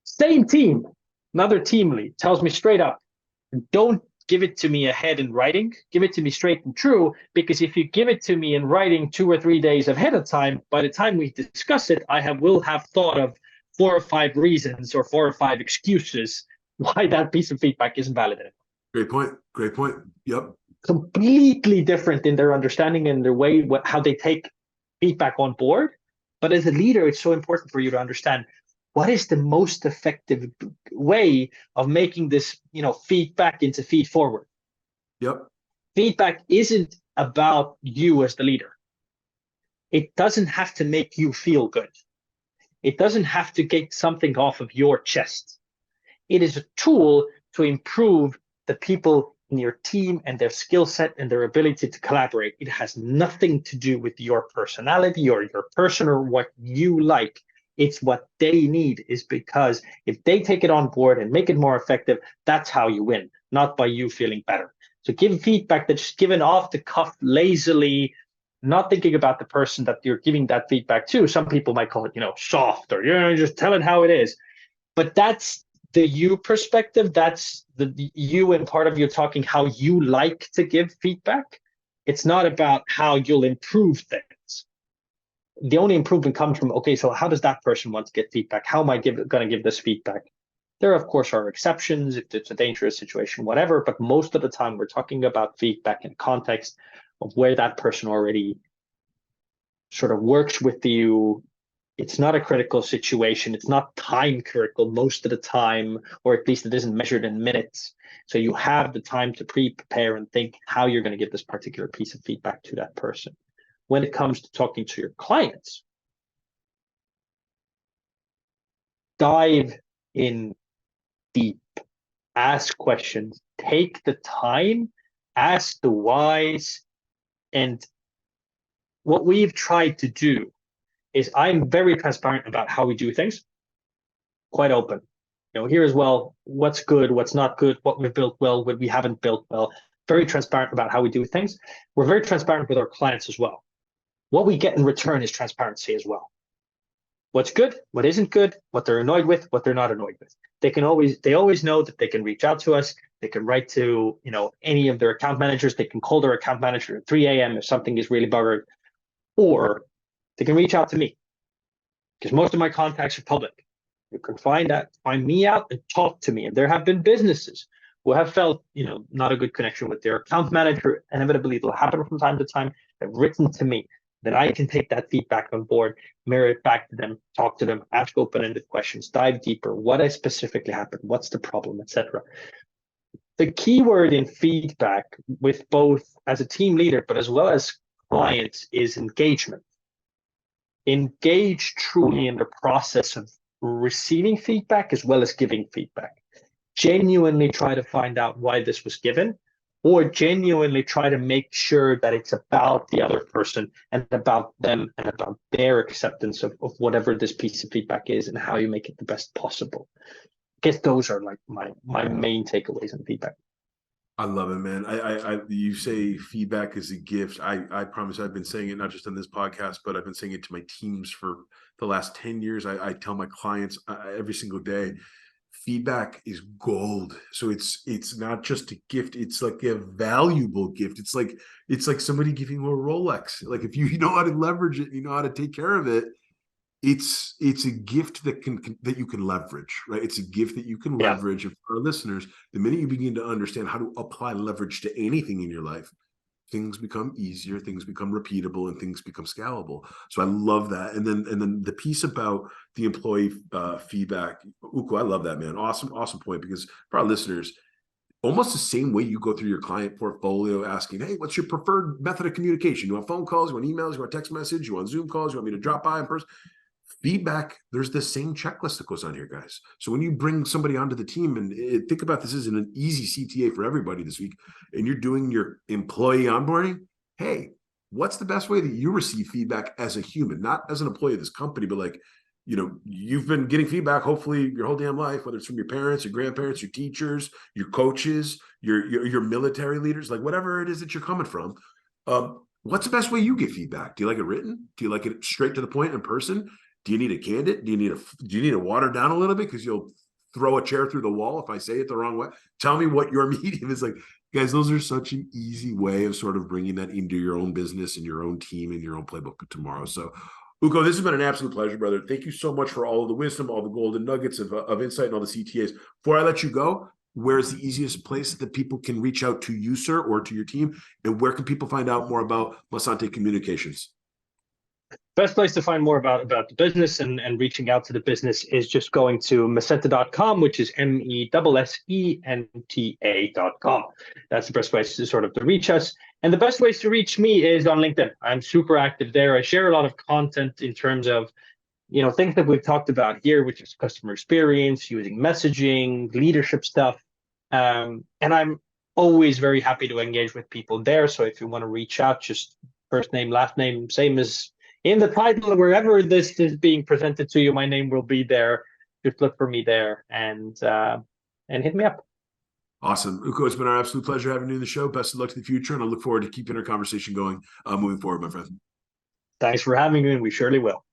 Same team, another team lead tells me straight up, don't give it to me ahead in writing. Give it to me straight and true, because if you give it to me in writing 2 or 3 days ahead of time, by the time we discuss it, will have thought of 4 or 5 reasons or 4 or 5 excuses why that piece of feedback isn't valid. Great point. Yep. Completely different in their understanding and their way, how they take feedback on board. But as a leader, it's so important for you to understand what is the most effective way of making this, feedback into feed forward. Yep. Feedback isn't about you as the leader. It doesn't have to make you feel good. It doesn't have to get something off of your chest. It is a tool to improve the people in your team and their skill set and their ability to collaborate. It has nothing to do with your personality or your person or what you like. It's what they need, is because if they take it on board and make it more effective, that's how you win, not by you feeling better. So give feedback that's given off the cuff, lazily, not thinking about the person that you're giving that feedback to. Some people might call it, soft, or just tell it how it is. But that's the you perspective. That's the you, and part of you talking how you like to give feedback. It's not about how you'll improve things. The only improvement comes from, okay, so how does that person want to get feedback? How am I going to give this feedback? There, of course, are exceptions if it's a dangerous situation, whatever, but most of the time we're talking about feedback in context of where that person already sort of works with you. It's not a critical situation. It's not time critical most of the time, or at least it isn't measured in minutes. So you have the time to prepare and think how you're going to give this particular piece of feedback to that person. When it comes to talking to your clients, dive in deep, ask questions, take the time, ask the whys. And what we've tried to do is, I'm very transparent about how we do things, quite open. Here as well, what's good, what's not good, what we've built well, what we haven't built well. Very transparent about how we do things. We're very transparent with our clients as well. What we get in return is transparency as well. What's good, what isn't good, what they're annoyed with, what they're not annoyed with. They always know that they can reach out to us. They can write to, any of their account managers. They can call their account manager at 3 a.m. if something is really buggered, or they can reach out to me, because most of my contacts are public. You can find me out and talk to me. And there have been businesses who have felt, not a good connection with their account manager. Inevitably, it'll happen from time to time. They've written to me. Then I can take that feedback on board, mirror it back to them, talk to them, ask open-ended questions, dive deeper. What has specifically happened? What's the problem, etc. The key word in feedback, with both as a team leader, but as well as clients, is engagement. Engage truly in the process of receiving feedback as well as giving feedback. Genuinely try to find out why this was given, or genuinely try to make sure that it's about the other person and about them and about their acceptance of whatever this piece of feedback is and how you make it the best possible. I guess those are like my main takeaways on feedback. I love it, man. You say feedback is a gift. I promise I've been saying it not just on this podcast, but I've been saying it to my teams for the last 10 years. I tell my clients every single day, feedback is gold. So it's not just a gift, it's like a valuable gift. It's like somebody giving you a Rolex. Like, if you know how to leverage it, you know how to take care of it, it's a gift that you can leverage, right? It's a gift that you can leverage. And for our listeners, the minute you begin to understand how to apply leverage to anything in your life, things become easier, things become repeatable, and things become scalable. So I love that. And then the piece about the employee feedback, Uku, I love that, man. Awesome point. Because for our listeners, almost the same way you go through your client portfolio asking, hey, what's your preferred method of communication? You want phone calls? You want emails? You want text message? You want Zoom calls? You want me to drop by in person? Feedback, there's the same checklist that goes on here, guys. So when you bring somebody onto the team, and think about this as an easy CTA for everybody this week, and you're doing your employee onboarding, hey, what's the best way that you receive feedback as a human, not as an employee of this company, but like, you've been getting feedback hopefully your whole damn life, whether it's from your parents, your grandparents, your teachers, your coaches, your military leaders, like whatever it is that you're coming from. What's the best way you get feedback? Do you like it written? Do you like it straight to the point in person? Do you need a candid? Do you need to water down a little bit because you'll throw a chair through the wall if I say it the wrong way? Tell me what your medium is. Like, guys, those are such an easy way of sort of bringing that into your own business and your own team and your own playbook tomorrow. So, Uko, this has been an absolute pleasure, brother. Thank you so much for all of the wisdom, all the golden nuggets of insight, and all the CTAs. Before I let you go, where's the easiest place that people can reach out to you, sir, or to your team? And where can people find out more about Messente Communications? Best place to find more about the business and reaching out to the business is just going to messente.com, which is MESSENTA.com. That's the best place to reach us. And the best ways to reach me is on LinkedIn. I'm super active there. I share a lot of content in terms of, things that we've talked about here, which is customer experience, using messaging, leadership stuff. And I'm always very happy to engage with people there. So if you want to reach out, just first name, last name, same as in the title, wherever this is being presented to you, my name will be there. Just look for me there and hit me up. Awesome. Uko, it's been our absolute pleasure having you in the show. Best of luck to the future, and I look forward to keeping our conversation going moving forward, my friend. Thanks for having me, and we surely will.